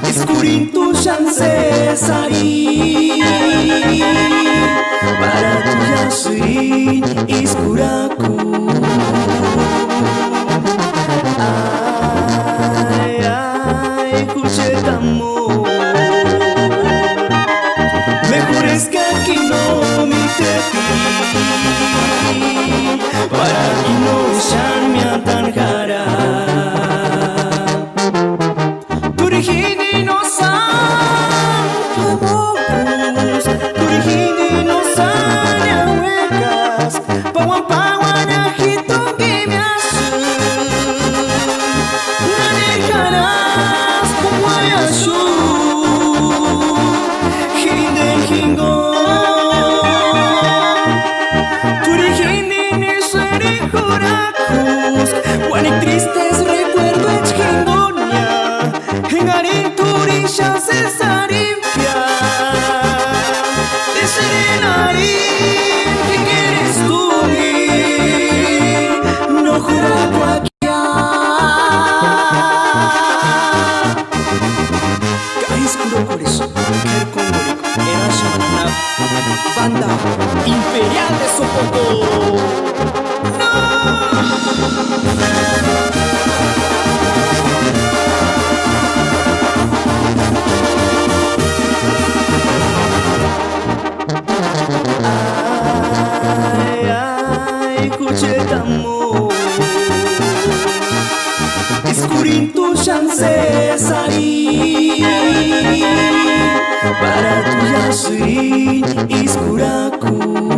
Iskurin tu chance sari para tu yasui iskuraku. Ay, ay, escuché tu amor. Mejor es que aquí no me tepi para que no echarme a tan cara. Tristes recuerdos chingonia Hengarin turisha cesarimpia De serenari ¿quién eres tú? No jura cuaquia Kais kurokoris Ker kongoriko Erashamanana Banda Imperial de Sopoco. Ay, ay, escuché tu amor. Iskurin tu chance sari para tu yasui iskuraku.